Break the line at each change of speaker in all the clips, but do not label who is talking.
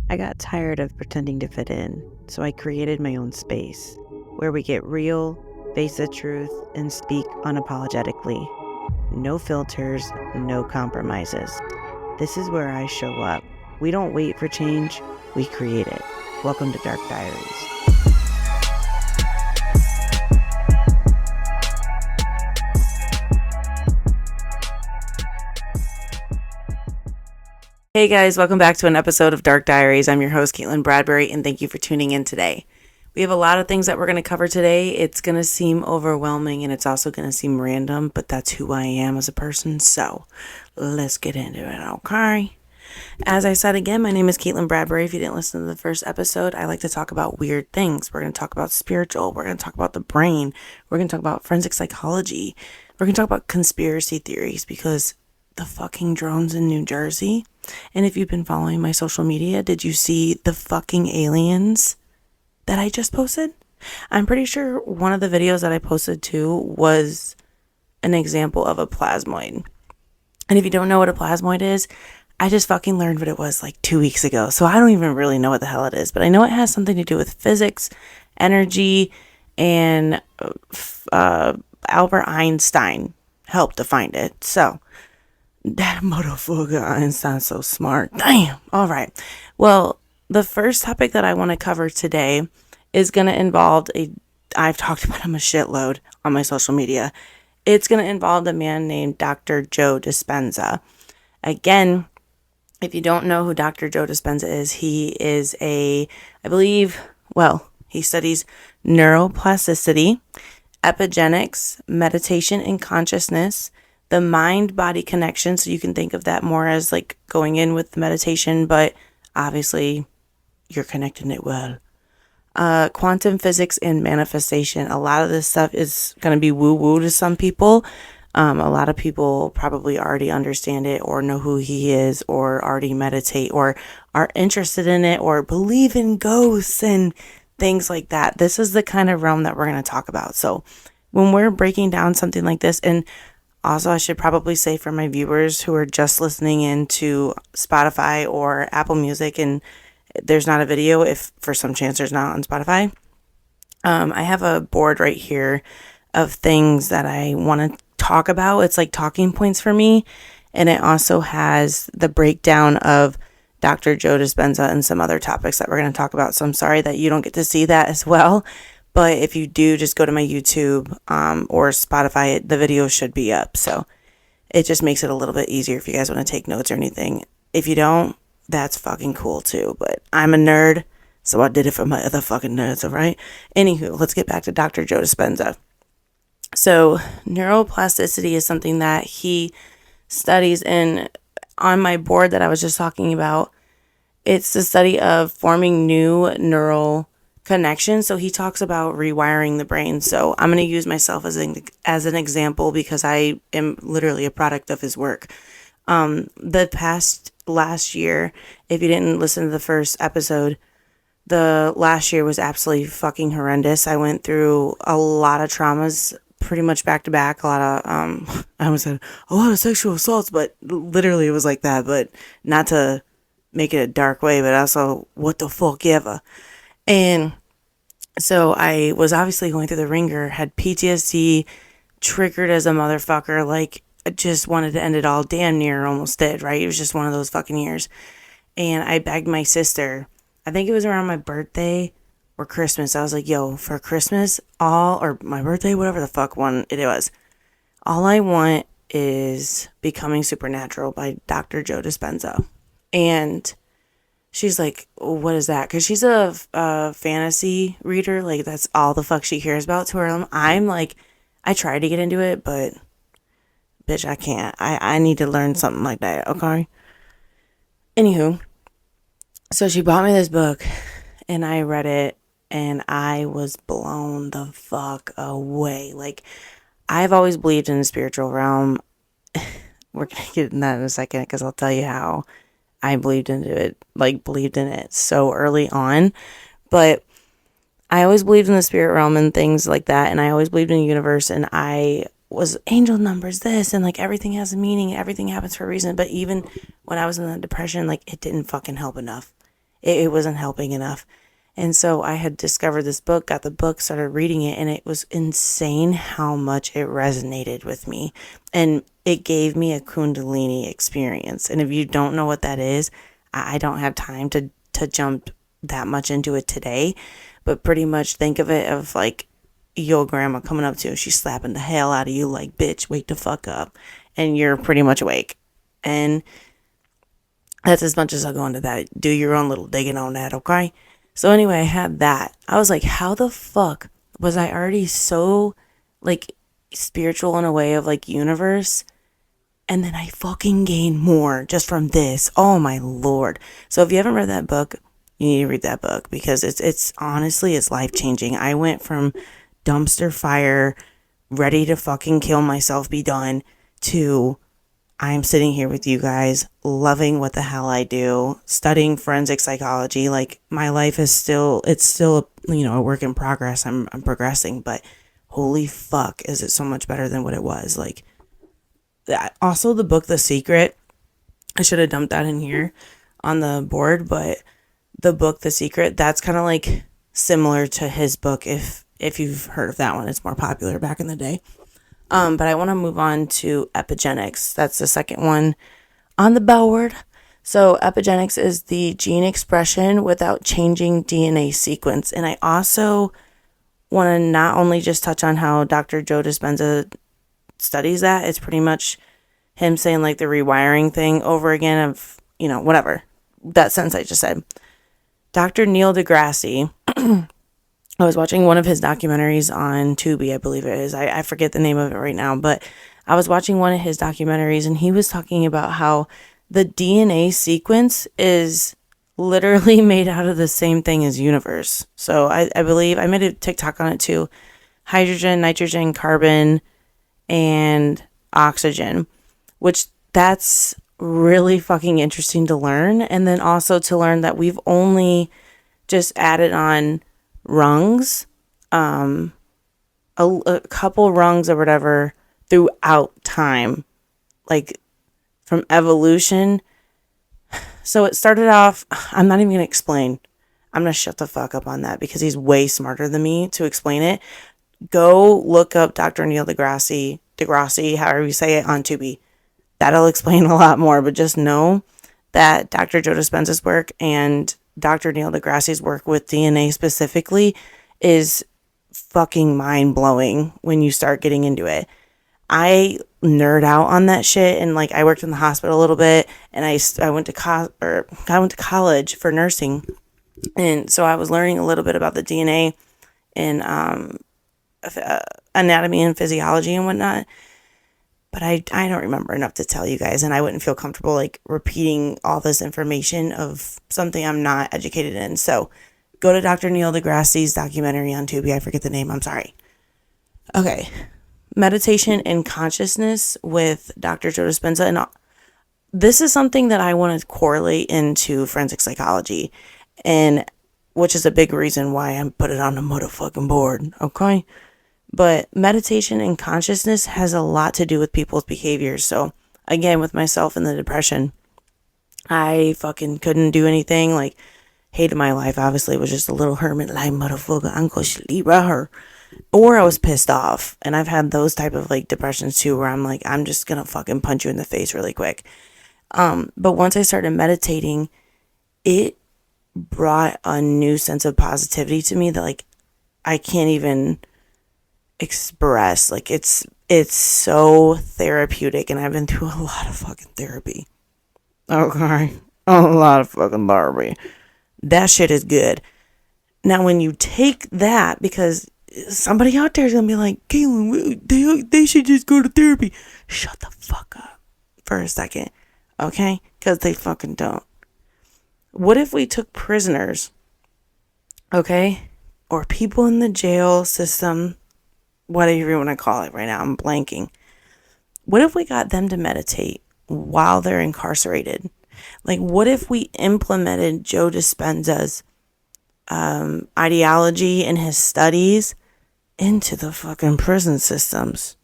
I got tired of pretending to fit in, so I created my own space where we get real, face the truth, and speak unapologetically. No filters, no compromises. This is where I show up. We don't wait for change, we create it. Welcome to Dark Diaries. Hey guys, welcome back to an episode of Dark Diaries. I'm your host, Caitlin Bradbury, and thank you for tuning in today. We have a lot of things that we're going to cover today. It's going to seem overwhelming and it's also going to seem random, but that's who I am as a person, so let's get into it, okay? As I said again, my name is Caitlin Bradbury. If you didn't listen to the first episode, I like to talk about weird things. We're going to talk about spiritual. We're going to talk about the brain. We're going to talk about forensic psychology. We're going to talk about conspiracy theories because the fucking drones in New Jersey. And if you've been following my social media, did you see the fucking aliens that I just posted? I'm pretty sure one of the videos that I posted too was an example of a plasmoid. And if you don't know what a plasmoid is, I just fucking learned what it was like 2 weeks ago. So I don't even really know what the hell it is, but I know it has something to do with physics, energy, and Albert Einstein helped to find it. So that motherfucker Einstein's so smart. Damn. All right. Well, the first topic that I want to cover today is going to involve I've talked about him a shitload on my social media. It's going to involve a man named Dr. Joe Dispenza. Again, if you don't know who Dr. Joe Dispenza is, he is he studies neuroplasticity, epigenetics, meditation and consciousness, the mind-body connection. So you can think of that more as like going in with meditation, but obviously you're connecting it well. Quantum physics and manifestation. A lot of this stuff is going to be woo-woo to some people. A lot of people probably already understand it or know who he is or already meditate or are interested in it or believe in ghosts and things like that. This is the kind of realm that we're going to talk about. So when we're breaking down something like this, and also I should probably say for my viewers who are just listening into Spotify or Apple Music and there's not a video, if for some chance there's not on Spotify, I have a board right here of things that I want to talk about. It's like talking points for me. And it also has the breakdown of Dr. Joe Dispenza and some other topics that we're going to talk about. So I'm sorry that you don't get to see that as well. But if you do, just go to my YouTube or Spotify. The video should be up. So it just makes it a little bit easier if you guys want to take notes or anything. If you don't, that's fucking cool too. But I'm a nerd, so I did it for my other fucking nerds, all right? Anywho, let's get back to Dr. Joe Dispenza. So neuroplasticity is something that he studies, and on my board that I was just talking about, it's the study of forming new neural connections. So he talks about rewiring the brain. So I'm going to use myself as an example because I am literally a product of his work. Last year, if you didn't listen to the first episode, the last year was absolutely fucking horrendous. I went through a lot of traumas pretty much back to back. A lot of, I almost said a lot of sexual assaults, but literally it was like that, but not to make it a dark way, but also what the fuck ever. And so I was obviously going through the ringer, had PTSD, triggered as a motherfucker, like I just wanted to end it all, damn near almost did, right? It was just one of those fucking years. And I begged my sister, I think it was around my birthday or Christmas. I was like, yo, for Christmas, or my birthday, whatever the fuck one it was, all I want is Becoming Supernatural by Dr. Joe Dispenza. And she's like, what is that? Because she's a fantasy reader. Like, that's all the fuck she hears about to her. I'm like, I tried to get into it, but bitch, I can't. I need to learn something like that, okay? Anywho, so she bought me this book, and I read it, and I was blown the fuck away. Like, I've always believed in the spiritual realm. We're going to get in that in a second, because I'll tell you how I believed in it so early on. But I always believed in the spirit realm and things like that, and I always believed in the universe, and I was angel numbers this, and like everything has a meaning, everything happens for a reason. But even when I was in the depression, like it didn't fucking help enough. It wasn't helping enough. And so I had discovered this book, got the book, started reading it, and it was insane how much it resonated with me. And it gave me a Kundalini experience. And if you don't know what that is, I don't have time to jump that much into it today. But pretty much think of it of like your grandma coming up to you, she's slapping the hell out of you like, bitch, wake the fuck up. And you're pretty much awake. And that's as much as I'll go into that. Do your own little digging on that, okay? So anyway, I had that. I was like, how the fuck was I already so like spiritual in a way of like universe? And then I fucking gained more just from this. Oh my Lord. So if you haven't read that book, you need to read that book because it's honestly, it's life changing. I went from dumpster fire, ready to fucking kill myself, be done, to I'm sitting here with you guys, loving what the hell I do, studying forensic psychology. Like my life is still, it's still, a work in progress. I'm progressing, but holy fuck, is it so much better than what it was. Like that. Also the book, The Secret, I should have dumped that in here on the board, but the book, The Secret, that's kind of like similar to his book. If you've heard of that one, it's more popular back in the day. But I want to move on to epigenetics. That's the second one on the board. So epigenetics is the gene expression without changing DNA sequence. And I also want to not only just touch on how Dr. Joe Dispenza studies that, it's pretty much him saying like the rewiring thing over again of, whatever. That sentence I just said. Dr. Neil deGrasse, I was watching one of his documentaries on Tubi, I believe it is. I forget the name of it right now, but I was watching one of his documentaries and he was talking about how the DNA sequence is literally made out of the same thing as universe. So I believe, I made a TikTok on it too. Hydrogen, nitrogen, carbon, and oxygen, which that's really fucking interesting to learn. And then also to learn that we've only just added on rungs, a couple rungs or whatever throughout time, like from evolution. So it started off, I'm not even going to explain. I'm going to shut the fuck up on that because he's way smarter than me to explain it. Go look up Dr. Neil deGrasse, however you say it, on Tubi. That'll explain a lot more, but just know that Dr. Joe Dispenza's work and Dr. Neil deGrasse's work with DNA specifically is fucking mind-blowing when you start getting into it. I nerd out on that shit, and like I worked in the hospital a little bit, and I went to college for nursing, and so I was learning a little bit about the DNA and anatomy and physiology and whatnot. But I don't remember enough to tell you guys, and I wouldn't feel comfortable like repeating all this information of something I'm not educated in. So go to Dr. Neil deGrasse's documentary on Tubi. I forget the name. I'm sorry. Okay. Meditation and consciousness with Dr. Joe Dispenza. And this is something that I want to correlate into forensic psychology, and which is a big reason why I put it on the motherfucking board. Okay. But meditation and consciousness has a lot to do with people's behaviors. So again, with myself and the depression, I fucking couldn't do anything. Like, hated my life. Obviously, it was just a little hermit like motherfucker. I'm gonna sleep at her. Or I was pissed off. And I've had those type of like depressions too, where I'm like, I'm just gonna fucking punch you in the face really quick. But once I started meditating, it brought a new sense of positivity to me that like I can't even express. Like it's so therapeutic, and I've been through a lot of fucking therapy. Okay, a lot of fucking therapy. That shit is good. Now when you take that, because somebody out there is gonna be like, Caitlin, they should just go to therapy. Shut the fuck up for a second, okay? Because they fucking don't. What if we took prisoners, okay, or people in the jail system, whatever you want to call it right now, I'm blanking. What if we got them to meditate while they're incarcerated? Like, what if we implemented Joe Dispenza's ideology and his studies into the fucking prison systems?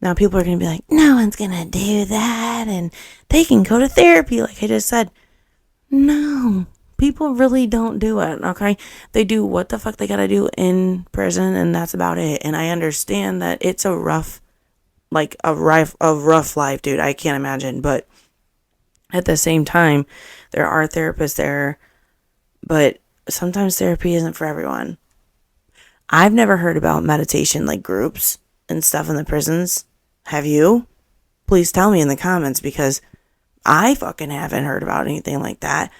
Now, people are going to be like, no one's going to do that, and they can go to therapy, like I just said. No, people really don't do it, okay? They do what the fuck they gotta do in prison, and that's about it. And I understand that it's a rough life, dude. I can't imagine. But at the same time, there are therapists there, but sometimes therapy isn't for everyone. I've never heard about meditation like groups and stuff in the prisons. Have you? Please tell me in the comments, because I fucking haven't heard about anything like that.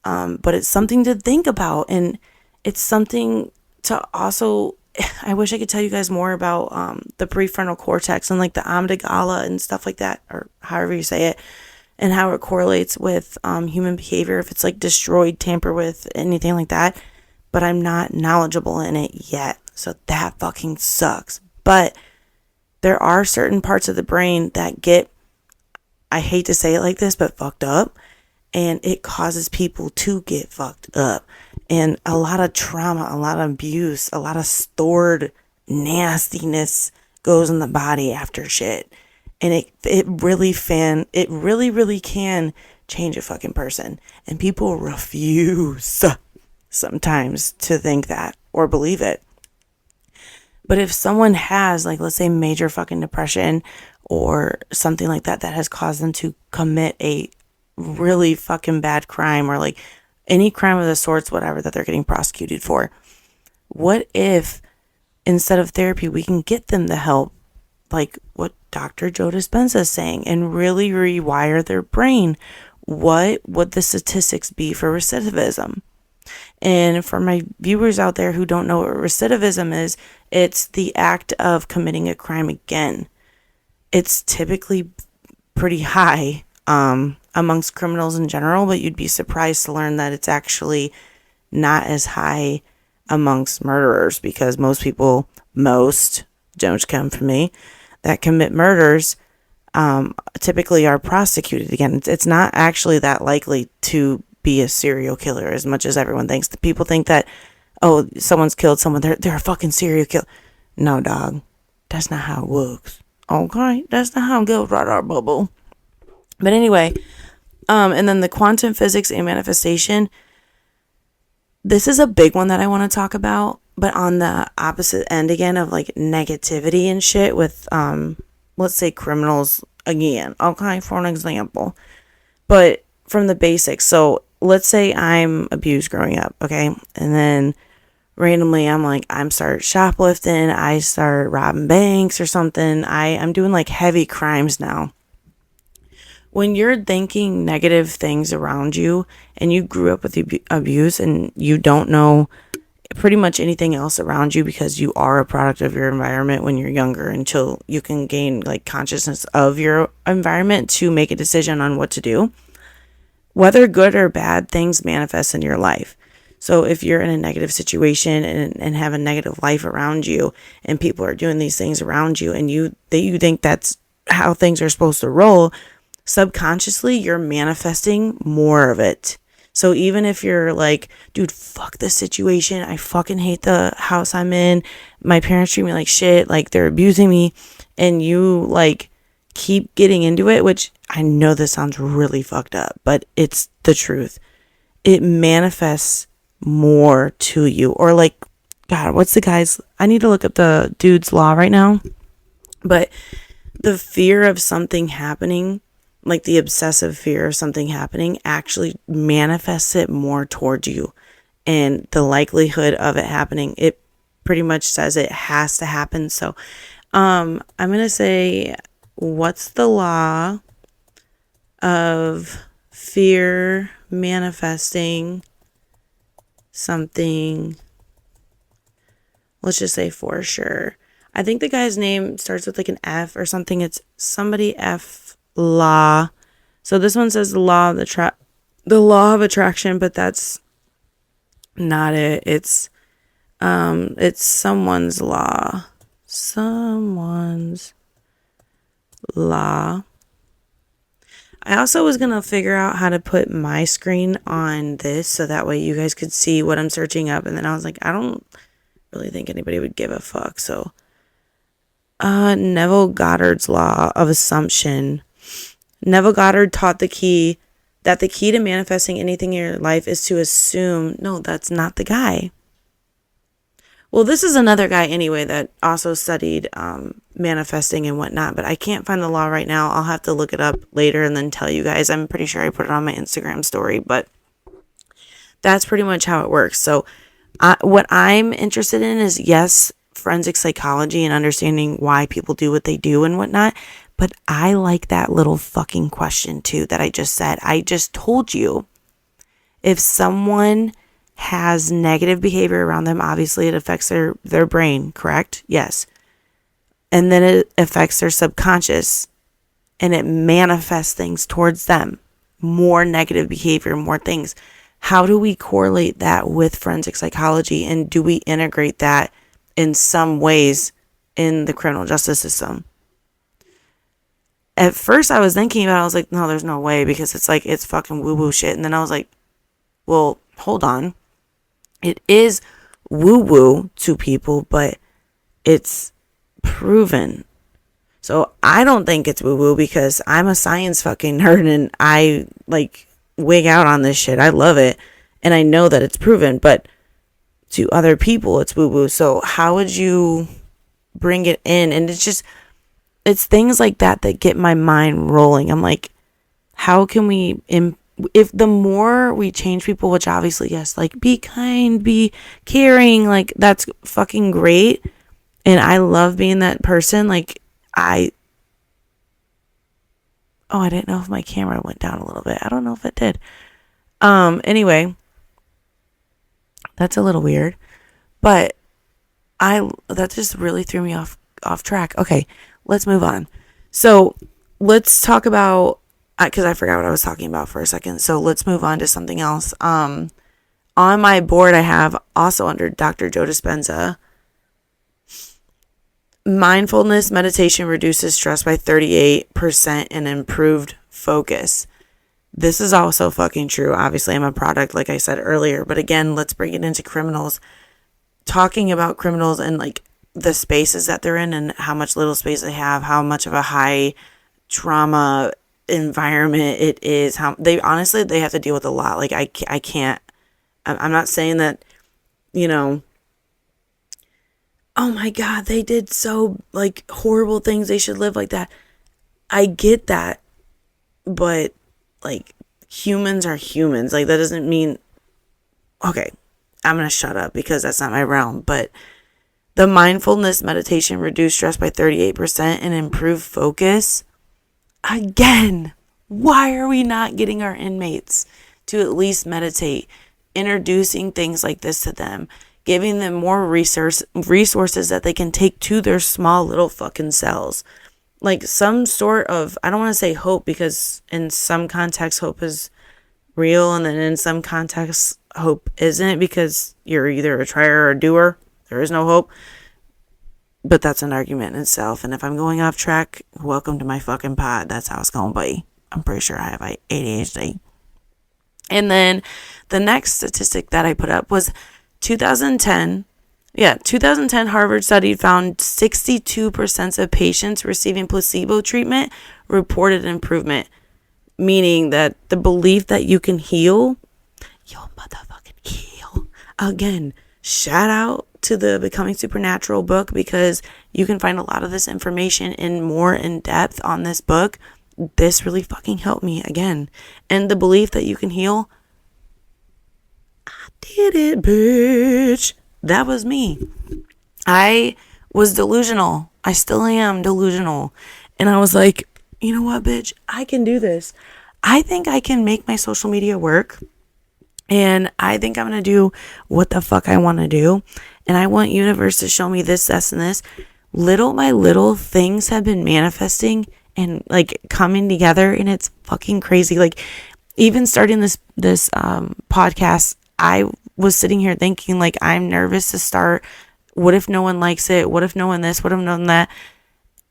But it's something to think about, and it's something to also, I wish I could tell you guys more about the prefrontal cortex and like the amygdala and stuff like that, or however you say it, and how it correlates with human behavior, if it's like destroyed, tampered with, anything like that. But I'm not knowledgeable in it yet, so that fucking sucks. But there are certain parts of the brain that get, I hate to say it like this, but fucked up, and it causes people to get fucked up. And a lot of trauma, a lot of abuse, a lot of stored nastiness goes in the body after shit. And it really can change a fucking person. And people refuse sometimes to think that or believe it. But if someone has, like, let's say major fucking depression or something like that has caused them to commit a really fucking bad crime, or like any crime of the sorts, whatever, that they're getting prosecuted for, what if instead of therapy we can get them the help like what Dr. Joe Dispenza is saying, and really rewire their brain? What would the statistics be for recidivism? And for my viewers out there who don't know what recidivism is, it's the act of committing a crime again. It's typically pretty high amongst criminals in general, but you'd be surprised to learn that it's actually not as high amongst murderers, because most people, don't come from me, that commit murders typically are prosecuted again. It's not actually that likely to be a serial killer as much as everyone thinks. The people think that, oh, someone's killed someone, they're a fucking serial killer. No, dog, that's not how it works. Okay, that's not how it goes, right, our bubble. But anyway, and then the quantum physics and manifestation. This is a big one that I want to talk about, but on the opposite end again of like negativity and shit with, let's say criminals again. Okay, for an example, but from the basics. So let's say I'm abused growing up, okay? And then randomly I'm start shoplifting, I start robbing banks or something. I'm doing like heavy crimes now. When you're thinking negative things around you and you grew up with abuse and you don't know pretty much anything else around you because you are a product of your environment when you're younger, until you can gain like consciousness of your environment to make a decision on what to do. Whether good or bad, things manifest in your life. So if you're in a negative situation and have a negative life around you, and people are doing these things around you, and you think that's how things are supposed to roll, subconsciously you're manifesting more of it. So even if you're like, dude, fuck this situation, I fucking hate the house I'm in, my parents treat me like shit, like they're abusing me, and you like keep getting into it, which I know this sounds really fucked up, but it's the truth. It manifests more to you. Or like, God, what's the guy's, I need to look up the dude's law right now, but the fear of something happening, like the obsessive fear of something happening, actually manifests it more towards you. And the likelihood of it happening, it pretty much says it has to happen. So I'm going to say, what's the law of fear manifesting something? Let's just say for sure. I think the guy's name starts with like an F or something. It's somebody F law. So this one says the law of attraction, but that's not it. It's someone's law. Someone's law. I also was going to figure out how to put my screen on this so that way you guys could see what I'm searching up. And then I was like, I don't really think anybody would give a fuck. So, Neville Goddard's law of assumption. Neville Goddard taught the key that the key to manifesting anything in your life is to assume, no, that's not the guy. Well, this is another guy anyway that also studied manifesting and whatnot, but I can't find the law right now. I'll have to look it up later and then tell you guys. I'm pretty sure I put it on my Instagram story, but that's pretty much how it works. So what I'm interested in is, yes, forensic psychology and understanding why people do what they do and whatnot. But I like that little fucking question too that I just said. I just told you, if someone has negative behavior around them, obviously it affects their brain, correct? Yes. And then it affects their subconscious and it manifests things towards them. More negative behavior, more things. How do we correlate that with forensic psychology? And do we integrate that in some ways in the criminal justice system? At first I was thinking about it, I was like, no, there's no way, because it's like, it's fucking woo-woo shit. And then I was like, well, hold on. It is woo-woo to people, but it's proven. So I don't think it's woo-woo because I'm a science fucking nerd and I like wig out on this shit. I love it. And I know that it's proven, but to other people it's woo-woo. So how would you bring it in? And it's things like that that get my mind rolling. I'm like, how can we if the more we change people, which obviously, yes, like be kind, be caring, like that's fucking great. And I love being that person. Like I didn't know if my camera went down a little bit. I don't know if it did. Anyway, that's a little weird, but that just really threw me off track. Okay, let's move on. So let's talk about, because I forgot what I was talking about for a second. So let's move on to something else. On my board, I have also under Dr. Joe Dispenza, mindfulness meditation reduces stress by 38% and improved focus. This is also fucking true. Obviously, I'm a product, like I said earlier. But again, let's bring it into criminals. Talking about criminals and like the spaces that they're in and how much little space they have, how much of a high trauma environment it is, how they have to deal with a lot. Like I can't, I'm not saying that, oh my God, they did so like horrible things, they should live like that. I get that, but like humans are humans. Like that doesn't mean, okay, I'm gonna shut up because that's not my realm. But the mindfulness meditation reduced stress by 38% and improved focus. Again, why are we not getting our inmates to at least meditate? Introducing things like this to them, giving them more resources that they can take to their small little fucking cells. Like some sort of, I don't want to say hope, because in some contexts hope is real, and then in some contexts hope isn't, because you're either a trier or a doer. There is no hope. But that's an argument in itself. And if I'm going off track, welcome to my fucking pod. That's how it's going to be. I'm pretty sure I have ADHD. And then the next statistic that I put up was 2010 Harvard study found 62% of patients receiving placebo treatment reported improvement. Meaning that the belief that you can heal, you'll motherfucking heal. Again, shout out to the Becoming Supernatural book, because you can find a lot of this information in depth on this book. This really fucking helped me again. And the belief that you can heal, I did it, bitch. That was me. I was delusional. I still am delusional. And I was like, you know what, bitch? I can do this. I think I can make my social media work. And I think I'm going to do what the fuck I want to do. And I want universe to show me this, and this. Little by little, things have been manifesting and like coming together. And it's fucking crazy. Like even starting this podcast, I was sitting here thinking like, I'm nervous to start. What if no one likes it? What if no one this? What if no one that?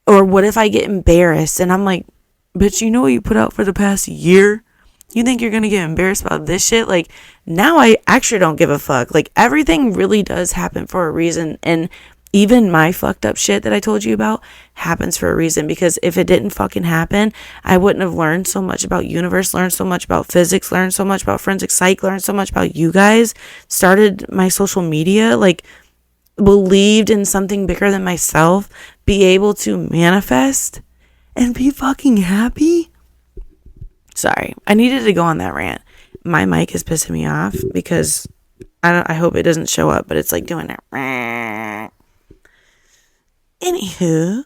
Or what if I get embarrassed? And I'm like, bitch, you know what you put out for the past year? You think you're going to get embarrassed about this shit? Like, now I actually don't give a fuck. Like, everything really does happen for a reason. And even my fucked up shit that I told you about happens for a reason, because if it didn't fucking happen, I wouldn't have learned so much about universe, learned so much about physics, learned so much about forensic psych, learned so much about you guys, started my social media, like believed in something bigger than myself, be able to manifest and be fucking happy. Sorry, I needed to go on that rant. My mic is pissing me off because I hope it doesn't show up, but it's like doing it. Anywho,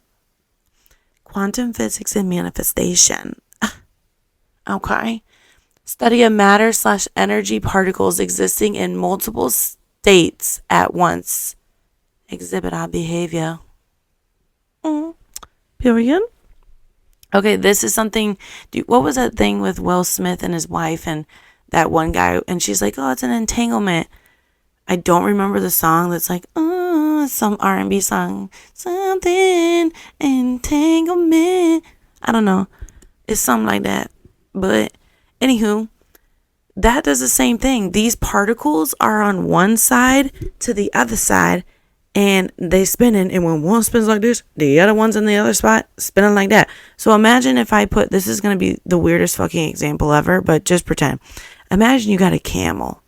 quantum physics and manifestation. Okay. Study of matter/energy particles existing in multiple states at once. Exhibit our behavior. Period. Okay, this is something. What was that thing with Will Smith and his wife and that one guy? And she's like, oh, it's an entanglement. I don't remember the song that's like, some R&B song. Something, entanglement. I don't know. It's something like that. But, anywho, that does the same thing. These particles are on one side to the other side, and they spinning, and when one spins like this, the other one's in the other spot spinning like that. So imagine if I put, this is going to be the weirdest fucking example ever, but just pretend. Imagine you got a camel,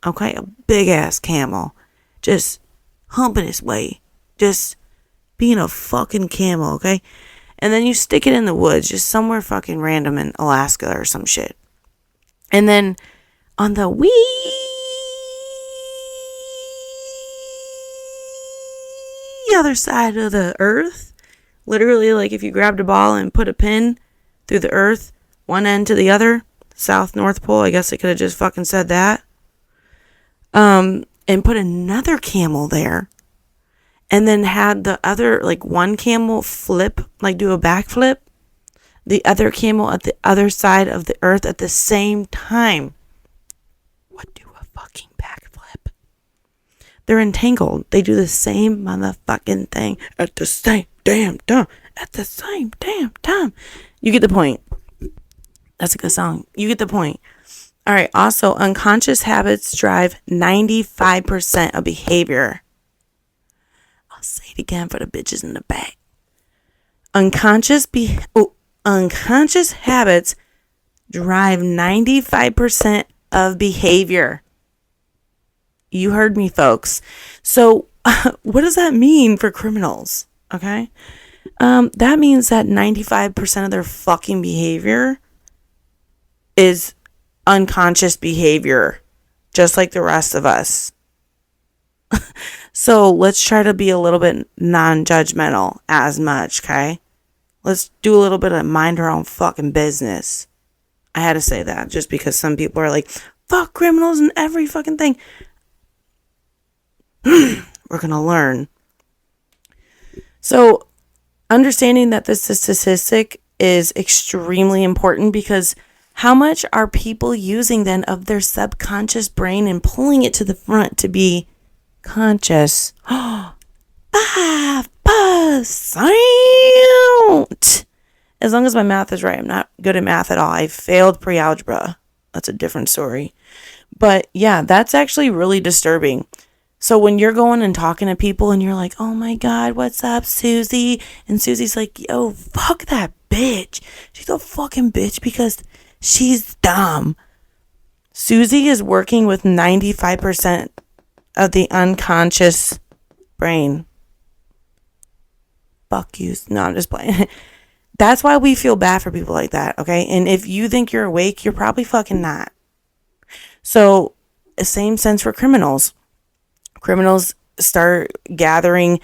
okay? A big ass camel, just humping its way, just being a fucking camel, okay? And then you stick it in the woods, just somewhere fucking random in Alaska or some shit. And then on the other side of the earth, literally, like if you grabbed a ball and put a pin through the earth, one end to the other, south, north pole, I guess I could have just fucking said that, and put another camel there, and then had the other, like one camel flip, like do a backflip, the other camel at the other side of the earth at the same time would do a fucking backflip. They're entangled. They do the same motherfucking thing at the same damn time. At the same damn time. You get the point. That's a good song. You get the point. All right. Also, unconscious habits drive 95% of behavior. I'll say it again for the bitches in the back. Unconscious habits drive 95% of behavior. You heard me, folks. So what does that mean for criminals? Okay. That means that 95% of their fucking behavior is unconscious behavior, just like the rest of us. So let's try to be a little bit non-judgmental as much, okay? Let's do a little bit of mind our own fucking business. I had to say that just because some people are like, fuck criminals and every fucking thing. We're going to learn. So understanding that this statistic is extremely important, because how much are people using then of their subconscious brain and pulling it to the front to be conscious? 5%. As long as my math is right. I'm not good at math at all. I failed pre-algebra. That's a different story. But yeah, that's actually really disturbing. So when you're going and talking to people and you're like, oh my God, what's up, Susie? And Susie's like, yo, fuck that bitch. She's a fucking bitch because she's dumb. Susie is working with 95% of the unconscious brain. Fuck you. No, I'm just playing. That's why we feel bad for people like that, okay? And if you think you're awake, you're probably fucking not. So, the same sense for criminals. Criminals start gathering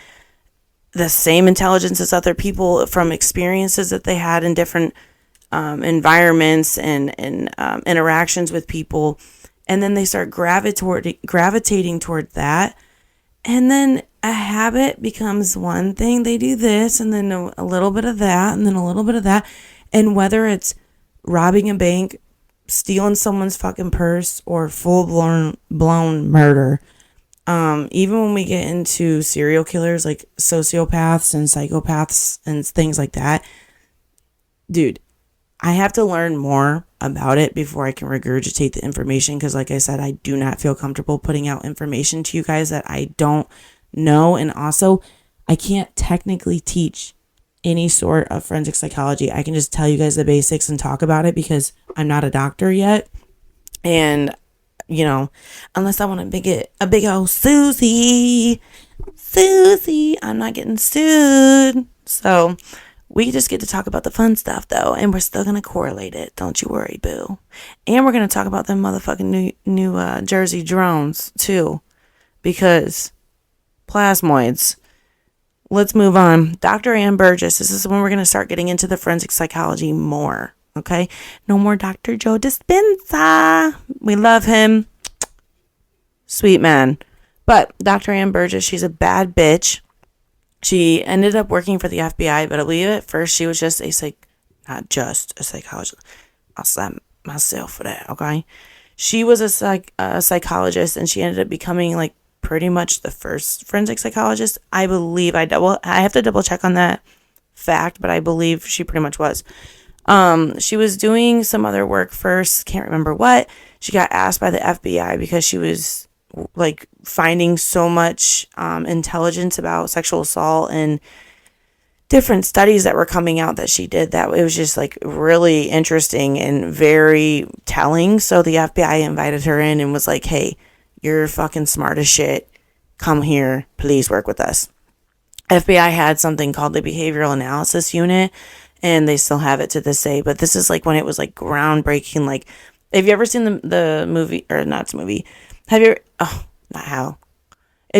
the same intelligence as other people from experiences that they had in different environments and interactions with people. And then they start gravitating toward that. And then a habit becomes one thing. They do this and then a little bit of that and then a little bit of that. And whether it's robbing a bank, stealing someone's fucking purse, or full-blown murder. Even when we get into serial killers like sociopaths and psychopaths and things like that, dude, I have to learn more about it before I can regurgitate the information, because like I said, I do not feel comfortable putting out information to you guys that I don't know. And also, I can't technically teach any sort of forensic psychology. I can just tell you guys the basics and talk about it because I'm not a doctor yet. And, you know, unless I want to make it a big old Susie, I'm not getting sued. So we just get to talk about the fun stuff, though, and we're still going to correlate it. Don't you worry, boo. And we're going to talk about them motherfucking new Jersey drones, too, because plasmoids. Let's move on. Dr. Ann Burgess. This is when we're going to start getting into the forensic psychology more, okay? No more Dr. Joe Dispenza. We love him. Sweet man. But Dr. Ann Burgess, she's a bad bitch. She ended up working for the FBI, but I believe at first she was just not just a psychologist. I'll slap myself for that, okay? She was a psychologist, and she ended up becoming like pretty much the first forensic psychologist. I believe I have to double check on that fact, but I believe she pretty much was. She was doing some other work first, can't remember what. She got asked by the FBI because she was like finding so much intelligence about sexual assault and different studies that were coming out that she did, that it was just like really interesting and very telling. So the FBI invited her in and was like, hey, you're fucking smart as shit. Come here, please work with us. FBI had something called the Behavioral Analysis Unit, and they still have it to this day. But this is like when it was like groundbreaking. Like, have you ever seen the movie, or not movie? If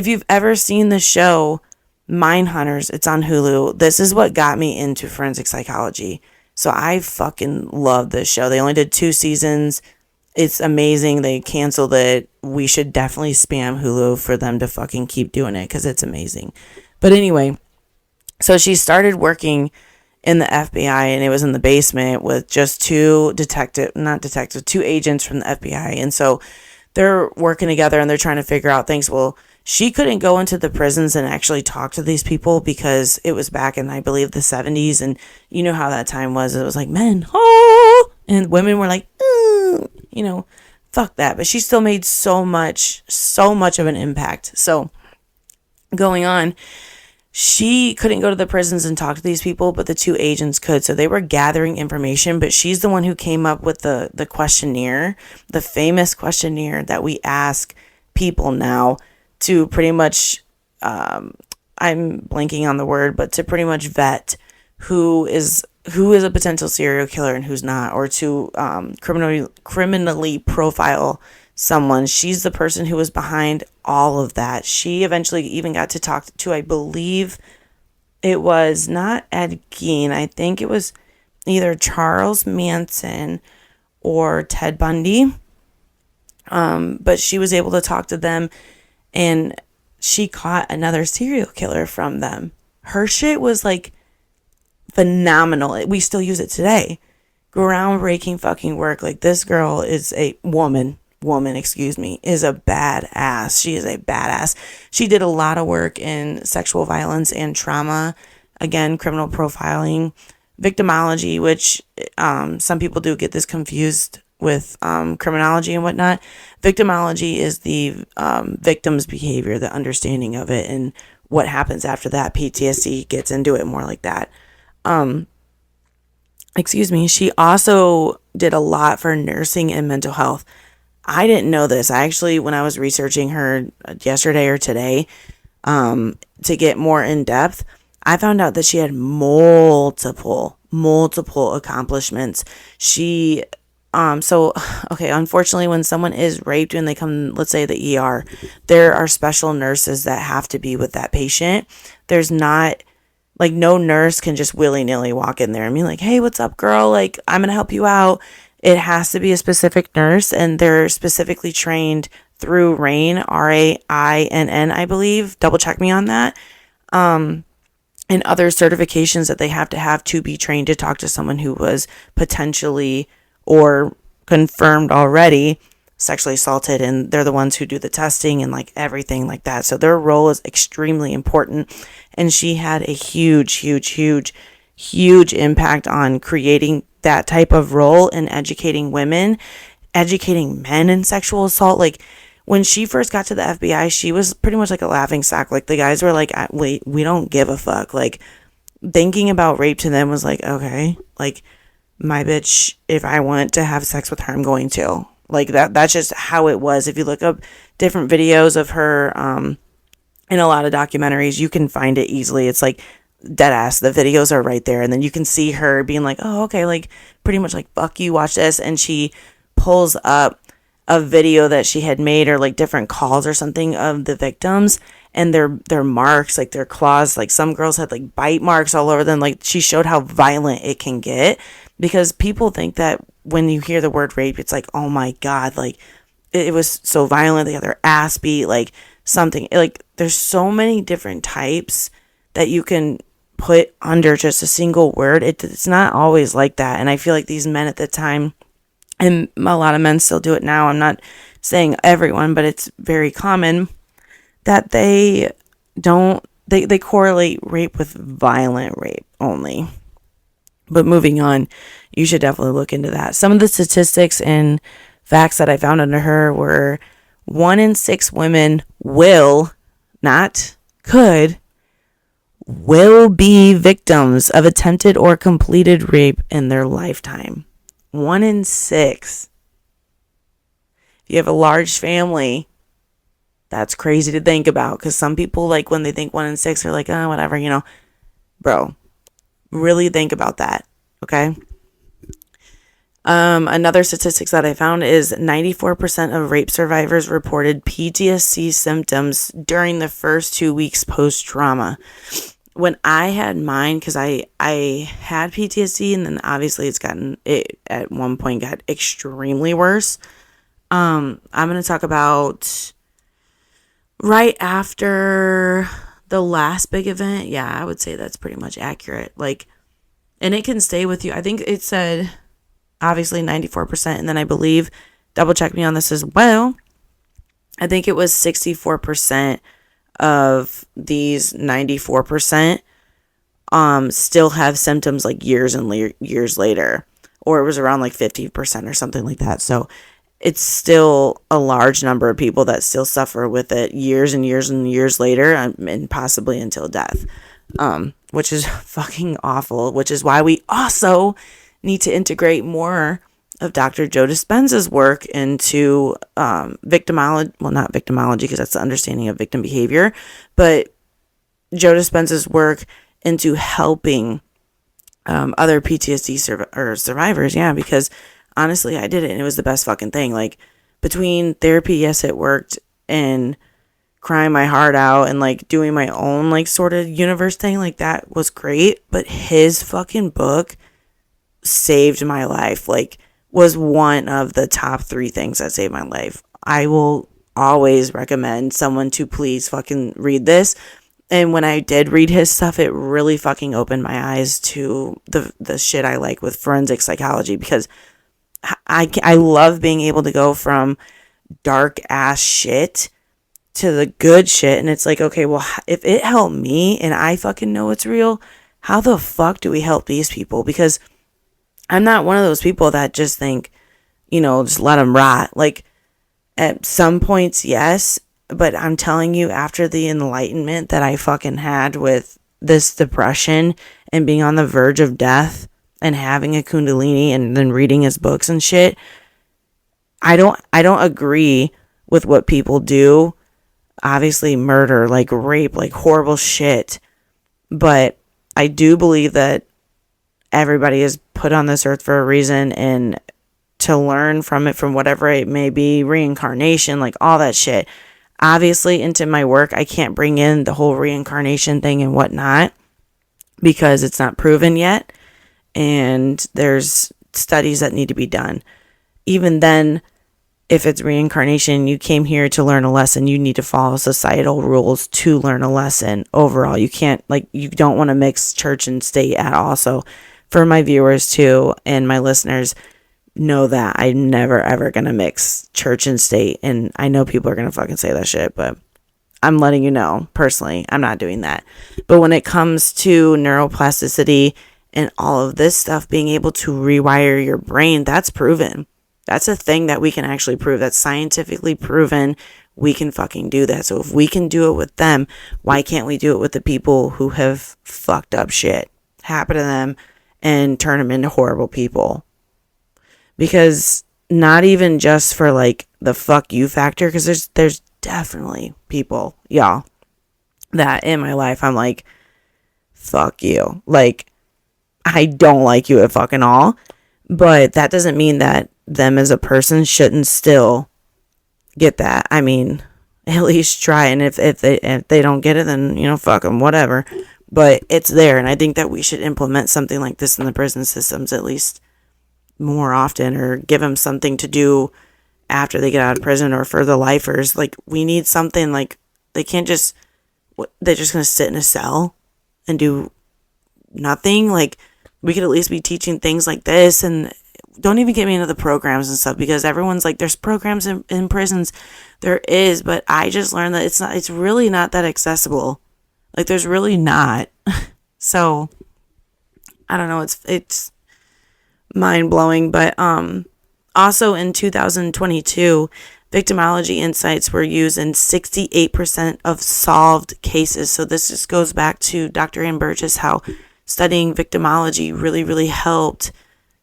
you've ever seen the show Mindhunters, it's on Hulu. This is what got me into forensic psychology. So I fucking love this show. They only did 2 seasons. It's amazing. They canceled it. We should definitely spam Hulu for them to fucking keep doing it because it's amazing. But anyway, so she started working in the FBI, and it was in the basement with just 2 agents from the FBI. And so they're working together and they're trying to figure out things. Well, she couldn't go into the prisons and actually talk to these people because it was back in, I believe, the 70s. And you know how that time was. It was like men, oh, and women were like, you know, fuck that. But she still made so much of an impact. So going on, she couldn't go to the prisons and talk to these people, but the 2 agents could. So they were gathering information, but she's the one who came up with the questionnaire, the famous questionnaire that we ask people now to pretty much, I'm blanking on the word, but to pretty much vet who is a potential serial killer and who's not, or to criminally profile someone. She's the person who was behind all of that. She eventually even got to talk to, I believe it was not Ed Gein. I think it was either Charles Manson or Ted Bundy. But she was able to talk to them, and she caught another serial killer from them. Her shit was like phenomenal. We still use it today. Groundbreaking fucking work. Like, this girl is a woman, is a badass. She is a badass. She did a lot of work in sexual violence and trauma. Again, criminal profiling, victimology, which some people do get this confused with criminology and whatnot. Victimology is the victim's behavior, the understanding of it, and what happens after that. PTSD gets into it more like that. She also did a lot for nursing and mental health. I didn't know this. I actually, when I was researching her yesterday or today, to get more in depth, I found out that she had multiple accomplishments. She, unfortunately, when someone is raped and they come, let's say the ER, there are special nurses that have to be with that patient. There's not, like, no nurse can just willy-nilly walk in there and be like, hey, what's up, girl? Like, I'm going to help you out. It has to be a specific nurse, and they're specifically trained through RAINN, RAINN, I believe. Double check me on that. And other certifications that they have to be trained to talk to someone who was potentially or confirmed already sexually assaulted, and they're the ones who do the testing and like everything like that. So their role is extremely important, and she had a huge impact on creating that type of role and educating women, educating men in sexual assault. Like, when she first got to the FBI, she was pretty much like a laughing stock. Like the guys were like, wait, we don't give a fuck. Like thinking about rape to them was like, okay, like my bitch, if I want to have sex with her, I'm going to. Like that's just how it was. If you look up different videos of her in a lot of documentaries, you can find it easily. It's like dead ass. The videos are right there. And then you can see her being like, oh, okay, like pretty much like, fuck you, watch this. And she pulls up a video that she had made, or like different calls or something of the victims, and their marks, like their claws, like some girls had like bite marks all over them. Like she showed how violent it can get, because people think that when you hear the word rape, it's like, oh my God, like it was so violent. They got their ass beat, like something. Like there's so many different types that you can put under just a single word. It's not always like that. And I feel like these men at the time, and a lot of men still do it now, I'm not saying everyone, but it's very common that they correlate rape with violent rape only. But moving on, you should definitely look into that. Some of the statistics and facts that I found under her were 1 in 6 women will, not could, will be victims of attempted or completed rape in their lifetime. 1 in 6. If you have a large family, that's crazy to think about, because some people, like, when they think 1 in 6, are like, oh, whatever, you know. Bro, really think about that, okay? Another statistics that I found is 94% of rape survivors reported PTSD symptoms during the first 2 weeks post-trauma. When I had mine, because I had PTSD, and then obviously it at one point got extremely worse. I'm going to talk about right after the last big event. Yeah, I would say that's pretty much accurate. Like, and it can stay with you. I think it said obviously 94%. And then I believe, double check me on this as well, I think it was 64% of these 94% still have symptoms like years and years later, or it was around like 50% or something like that. So it's still a large number of people that still suffer with it years and years and years later, and possibly until death, which is fucking awful, which is why we also need to integrate more of Dr. Joe Dispenza's work into victimology. Well, not victimology, because that's the understanding of victim behavior, but Joe Dispenza's work into helping other PTSD survivors. Yeah, because honestly, I did it, and it was the best fucking thing. Like, between therapy, yes, it worked, and crying my heart out, and like doing my own like sort of universe thing, like that was great. But his fucking book saved my life. Like, was one of the top 3 things that saved my life. I will always recommend someone to please fucking read this. And when I did read his stuff, it really fucking opened my eyes to the shit I like with forensic psychology, because I love being able to go from dark ass shit to the good shit. And it's like, okay, well, if it helped me and I fucking know it's real, how the fuck do we help these people? Because I'm not one of those people that just think, you know, just let them rot. Like, at some points, yes. But I'm telling you, after the enlightenment that I fucking had with this depression and being on the verge of death and having a kundalini and then reading his books and shit, I don't agree with what people do. Obviously, murder, like rape, like horrible shit. But I do believe that everybody is put on this earth for a reason, and to learn from it, from whatever it may be, reincarnation, like all that shit. Obviously, into my work, I can't bring in the whole reincarnation thing and whatnot, because it's not proven yet, and there's studies that need to be done. Even then, if it's reincarnation, you came here to learn a lesson. You need to follow societal rules to learn a lesson overall. You can't, like, you don't want to mix church and state at all. So for my viewers too, and my listeners, know that I'm never ever gonna mix church and state. And I know people are gonna fucking say that shit, but I'm letting you know, personally, I'm not doing that. But when it comes to neuroplasticity and all of this stuff, being able to rewire your brain, that's proven. That's a thing that we can actually prove. That's scientifically proven. We can fucking do that. So if we can do it with them, why can't we do it with the people who have fucked up shit happen to them and turn them into horrible people? Because not even just for like the fuck you factor, because there's definitely people, y'all, that in my life I'm like, fuck you. Like, I don't like you at fucking all. But that doesn't mean that them as a person shouldn't still get that. I mean, at least try. And if they don't get it, then, you know, fuck them, whatever. But it's there. And I think that we should implement something like this in the prison systems at least more often, or give them something to do after they get out of prison, or for the lifers. Like, we need something. Like, they can't just, they're just going to sit in a cell and do nothing. Like, we could at least be teaching things like this. And don't even get me into the programs and stuff, because everyone's like, there's programs in prisons. There is, but I just learned that it's really not that accessible. Like, there's really not. So I don't know. It's mind blowing. But also in 2022, victimology insights were used in 68% of solved cases. So this just goes back to Dr. Ann Burgess, how studying victimology really, really helped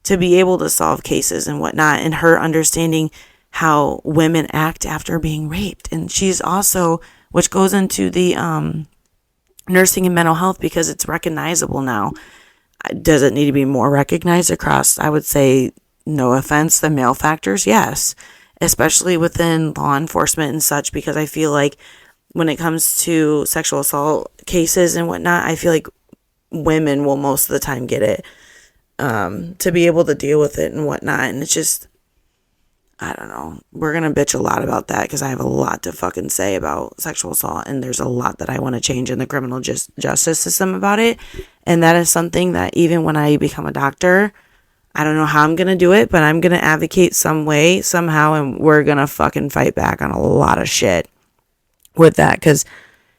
to be able to solve cases and whatnot, and her understanding how women act after being raped. And she's also, which goes into the nursing and mental health, because it's recognizable now. Does it need to be more recognized across, I would say, no offense, the male factors? Yes, especially within law enforcement and such, because I feel like when it comes to sexual assault cases and whatnot, I feel like women will most of the time get it, to be able to deal with it and whatnot. And it's just, I don't know. We're going to bitch a lot about that, because I have a lot to fucking say about sexual assault, and there's a lot that I want to change in the criminal justice system about it. And that is something that even when I become a doctor, I don't know how I'm going to do it, but I'm going to advocate some way, somehow, and we're going to fucking fight back on a lot of shit with that, because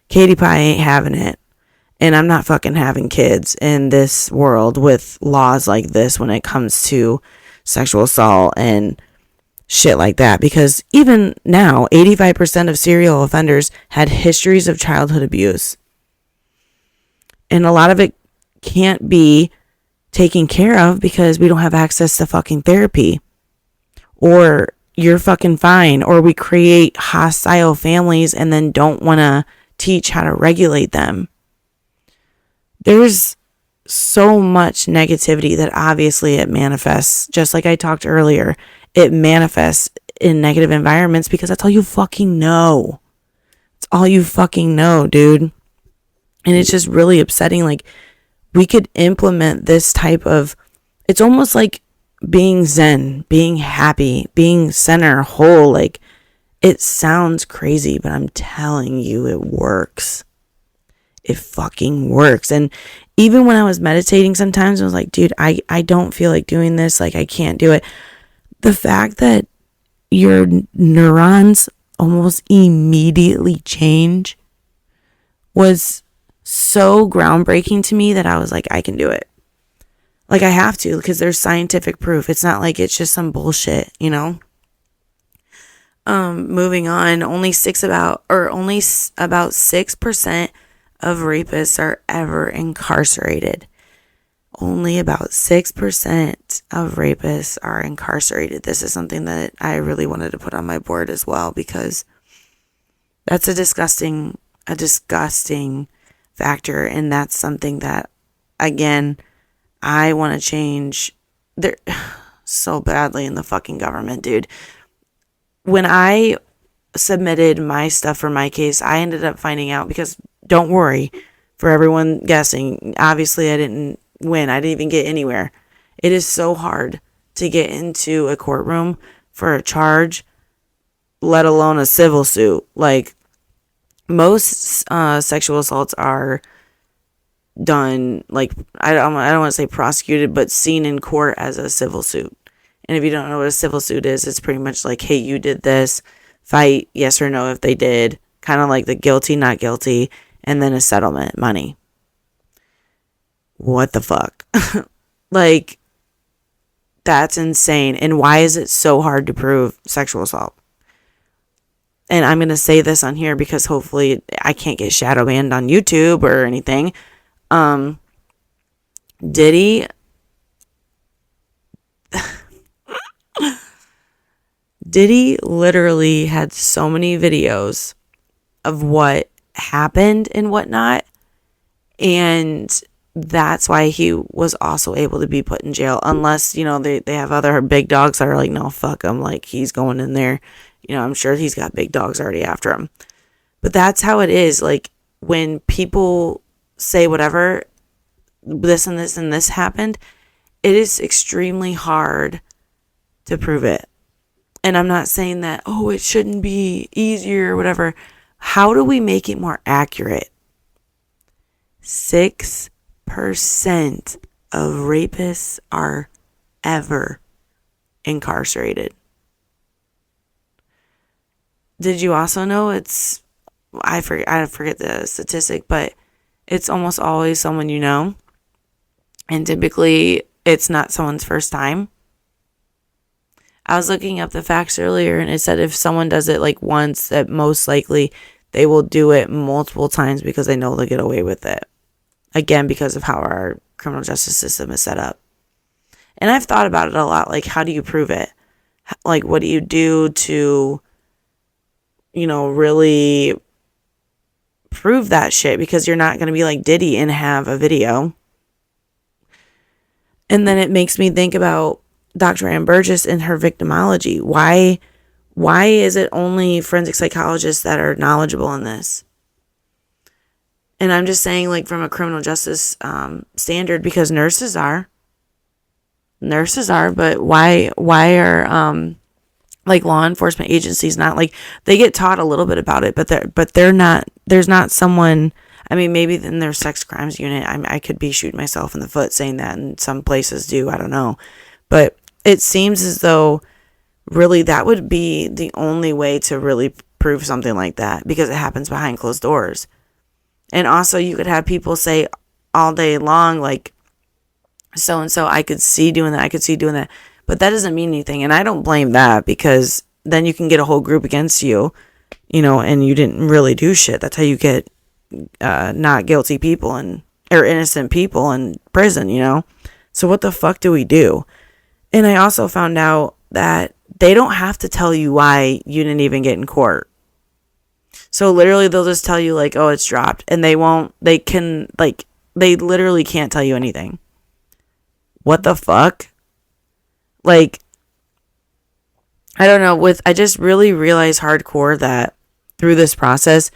Katie Pie ain't having it. And I'm not fucking having kids in this world with laws like this when it comes to sexual assault and shit like that. Because even now, 85% of serial offenders had histories of childhood abuse. And a lot of it can't be taken care of because we don't have access to fucking therapy. Or you're fucking fine. Or we create hostile families and then don't want to teach how to regulate them. There's so much negativity that obviously it manifests. Just like I talked earlier, it manifests in negative environments because that's all you fucking know. It's all you fucking know, dude. And it's just really upsetting. Like, we could implement this type of, it's almost like being zen, being happy, being center, whole. Like, it sounds crazy, but I'm telling you, it works. It fucking works. And even when I was meditating, sometimes I was like, dude, I don't feel like doing this. Like, I can't do it. The fact that your neurons almost immediately change was so groundbreaking to me that I was like, I can do it. Like, I have to, because there's scientific proof. It's not like it's just some bullshit, you know? Moving on, only about 6% of rapists are ever incarcerated. Only about 6% of rapists are incarcerated. This is something that I really wanted to put on my board as well, because that's a disgusting factor. And that's something that, again, I want to change there so badly in the fucking government, dude. When I submitted my stuff for my case, I ended up finding out, because don't worry, for everyone guessing, obviously I didn't win. I didn't even get anywhere. It is so hard to get into a courtroom for a charge, let alone a civil suit. Like, most sexual assaults are done, like, I don't want to say prosecuted, but seen in court as a civil suit. And if you don't know what a civil suit is, it's pretty much like, hey, you did this, fight yes or no if they did, kind of like the guilty, not guilty, and then a settlement, money. What the fuck? Like, That's insane. And why is it so hard to prove sexual assault? And I'm going to say this on here because hopefully I can't get shadow banned on YouTube or anything. Diddy literally had so many videos of what happened and whatnot. And that's why he was also able to be put in jail. Unless, they have other big dogs that are like, no, fuck him. Like, he's going in there. I'm sure he's got big dogs already after him. But that's how it is. Like, when people say whatever, this and this and this happened, it is extremely hard to prove it. And I'm not saying that, it shouldn't be easier or whatever. How do we make it more accurate? 6% of rapists are ever incarcerated. Did you also know I forget the statistic, but it's almost always someone you know. And typically it's not someone's first time. I was looking up the facts earlier and it said if someone does it like once, that most likely they will do it multiple times because they know they'll get away with it. Again, because of how our criminal justice system is set up. And I've thought about it a lot. Like, how do you prove it? Like, what do you do to, really prove that shit? Because you're not going to be like Diddy and have a video. And then it makes me think about Dr. Ann Burgess and her victimology. Why is it only forensic psychologists that are knowledgeable in this? And I'm just saying, like, from a criminal justice standard, because nurses are, but why are like law enforcement agencies not, like, they get taught a little bit about it, but they're not. There's not someone. I mean, maybe in their sex crimes unit, I could be shooting myself in the foot saying that, and some places do. I don't know, but it seems as though really that would be the only way to really prove something like that, because it happens behind closed doors. And also, you could have people say all day long, like, so-and-so, I could see doing that. But that doesn't mean anything. And I don't blame that, because then you can get a whole group against you, and you didn't really do shit. That's how you get not guilty people or innocent people in prison, So what the fuck do we do? And I also found out that they don't have to tell you why you didn't even get in court. So literally they'll just tell you like, oh, it's dropped. And they literally can't tell you anything. What the fuck? Like, I don't know. I just really realized hardcore that through this process,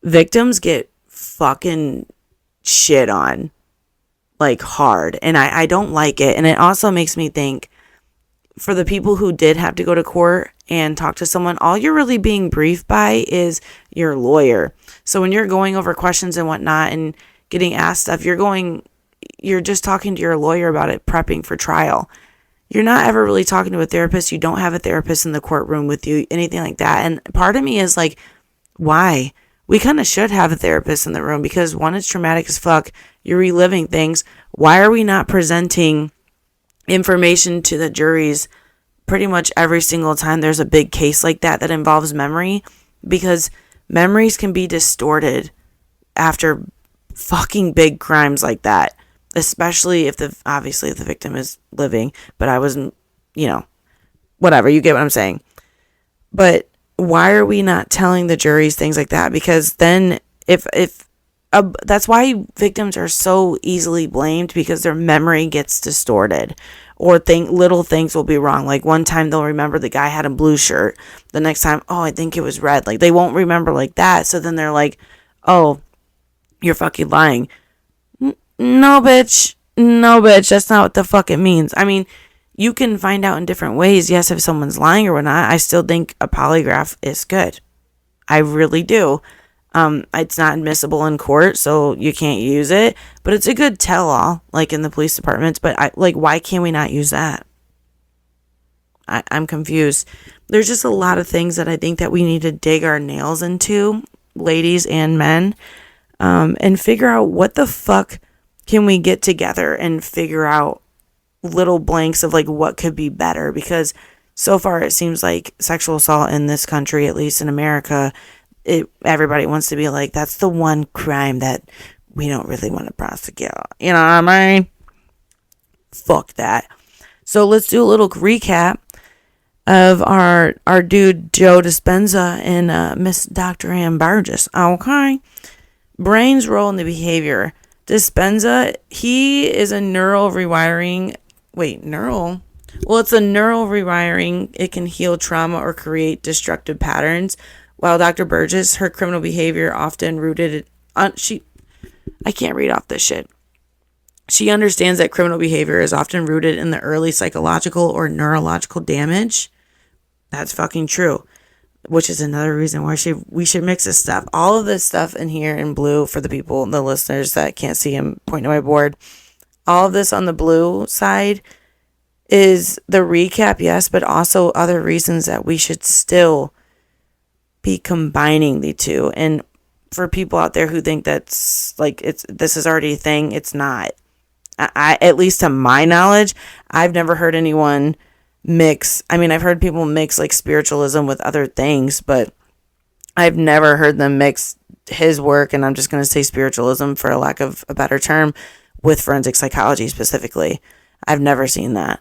victims get fucking shit on. Like, hard. And I don't like it. And it also makes me think, for the people who did have to go to court and talk to someone, all you're really being briefed by is your lawyer. So when you're going over questions and whatnot and getting asked stuff, you're just talking to your lawyer about it, prepping for trial. You're not ever really talking to a therapist. You don't have a therapist in the courtroom with you, anything like that. And part of me is like, why? We kind of should have a therapist in the room, because one, it's traumatic as fuck. You're reliving things. Why are we not presenting information to the juries pretty much every single time there's a big case like that involves memory? Because memories can be distorted after fucking big crimes like that, especially if the victim is living. But I wasn't, whatever, you get what I'm saying. But why are we not telling the juries things like that? Because then that's why victims are so easily blamed, because their memory gets distorted, or little things will be wrong. Like, one time they'll remember the guy had a blue shirt. The next time, I think it was red. Like, they won't remember like that. So then they're like, oh, you're fucking lying. No, bitch. That's not what the fuck it means. I mean, you can find out in different ways. Yes, if someone's lying or whatnot, I still think a polygraph is good. I really do. It's not admissible in court, so you can't use it. But it's a good tell-all, like in the police departments. But why can't we not use that? I'm confused. There's just a lot of things that I think that we need to dig our nails into, ladies and men, and figure out what the fuck can we get together and figure out little blanks of like what could be better, because so far it seems like sexual assault in this country, at least in America, everybody wants to be like, that's the one crime that we don't really want to prosecute. You know what I mean? Fuck that. So let's do a little recap of our dude Joe Dispenza and Miss Dr. Ann Burgess. Okay. Brain's role in the behavior. Dispenza, he is a neural rewiring. Well, it's a neural rewiring. It can heal trauma or create destructive patterns. While Dr. Burgess, her criminal behavior often rooted on I can't read off this shit. She understands that criminal behavior is often rooted in the early psychological or neurological damage. That's fucking true. Which is another reason why we should mix this stuff. All of this stuff in here in blue for the people, the listeners that can't see him pointing to my board. All of this on the blue side is the recap, yes, but also other reasons that we should still be combining the two. And for people out there who think that's like this is already a thing, it's not. I at least to my knowledge, I've never heard anyone mix. I mean, I've heard people mix like spiritualism with other things, but I've never heard them mix his work, and I'm just going to say spiritualism for a lack of a better term, with forensic psychology specifically. I've never seen that.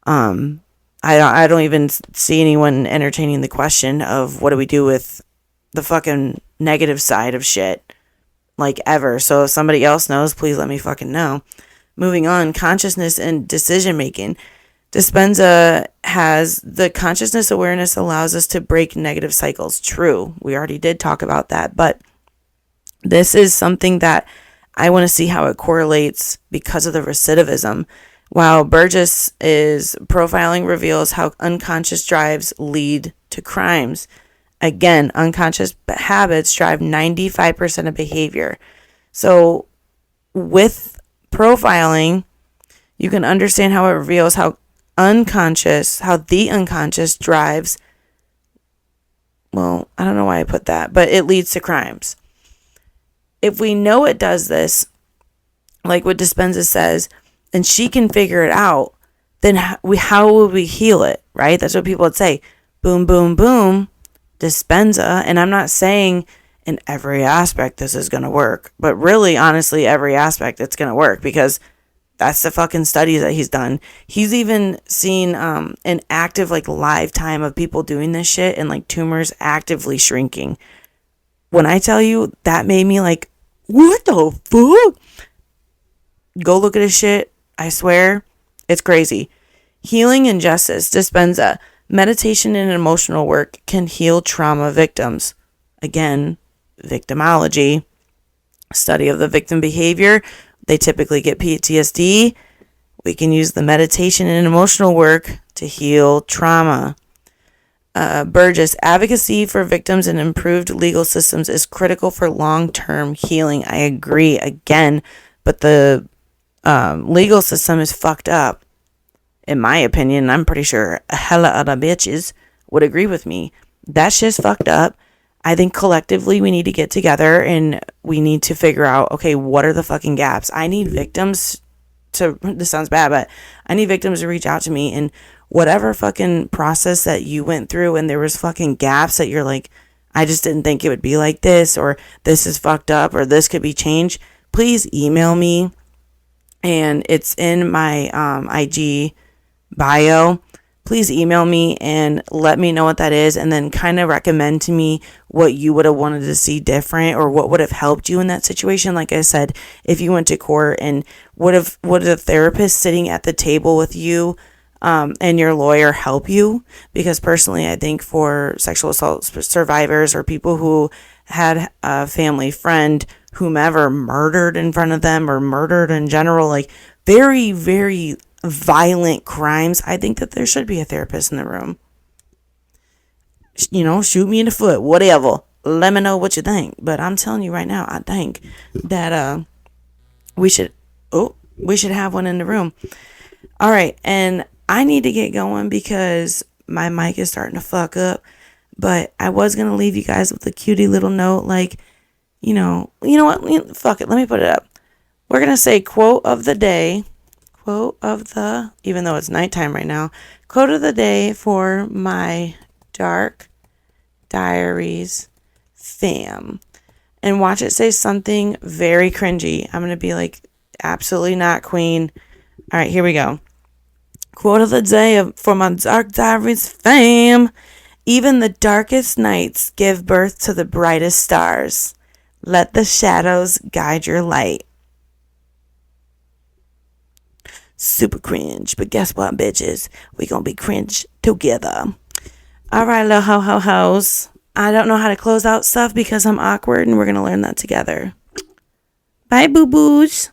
I don't even see anyone entertaining the question of what do we do with the fucking negative side of shit, like, ever. So if somebody else knows, please let me fucking know. Moving on, consciousness and decision making. Dispenza has the consciousness awareness allows us to break negative cycles. True. We already did talk about that, but this is something that I want to see how it correlates because of the recidivism. While Burgess is profiling reveals how unconscious drives lead to crimes. Again, unconscious habits drive 95% of behavior. So with profiling, you can understand how it reveals how the unconscious drives, well, I don't know why I put that, but it leads to crimes. If we know it does this, like what Dispenza says, and she can figure it out, then how will we heal it, right? That's what people would say. Boom, boom, boom, Dispenza. And I'm not saying in every aspect this is going to work, but really, honestly, every aspect it's going to work, because that's the fucking studies that he's done. He's even seen an active, like, live time of people doing this shit and, like, tumors actively shrinking. When I tell you, that made me like, what the fuck? Go look at his shit. I swear, it's crazy. Healing and justice. Dispenza. Meditation and emotional work can heal trauma victims. Again, victimology. Study of the victim behavior. They typically get PTSD. We can use the meditation and emotional work to heal trauma. Burgess, advocacy for victims and improved legal systems is critical for long-term healing. I agree again, but the legal system is fucked up. In my opinion, I'm pretty sure a hella other bitches would agree with me. That shit's fucked up. I think collectively we need to get together and we need to figure out, okay, what are the fucking gaps? I need victims to, this sounds bad, but I need victims to reach out to me, and whatever fucking process that you went through and there was fucking gaps that you're like, I just didn't think it would be like this, or this is fucked up, or this could be changed, please email me. And it's in my IG bio. Please email me and let me know what that is, and then kind of recommend to me what you would have wanted to see different, or what would have helped you in that situation. Like I said, if you went to court, and would a therapist sitting at the table with you and your lawyer help you? Because personally, I think for sexual assault survivors, or people who had a family friend, whomever, murdered in front of them, or murdered in general, like very, very violent crimes, I think that there should be a therapist in the room. You know, shoot me in the foot, whatever. Let me know what you think. But I'm telling you right now, I think that we should have one in the room. All right, and I need to get going because my mic is starting to fuck up. But I was gonna leave you guys with a cutie little note, like, you know what? Fuck it. Let me put it up. We're gonna say quote of the day. quote of the, even though it's nighttime right now, quote of the day for my Dark Diaries fam. And watch it say something very cringy. I'm going to be like, absolutely not, queen. All right, here we go. Quote of the day for my Dark Diaries fam. Even the darkest nights give birth to the brightest stars. Let the shadows guide your light. Super cringe, but guess what, bitches? We gonna be cringe together. All right, little ho-ho-hos. I don't know how to close out stuff because I'm awkward, and we're gonna learn that together. Bye, boo-boos.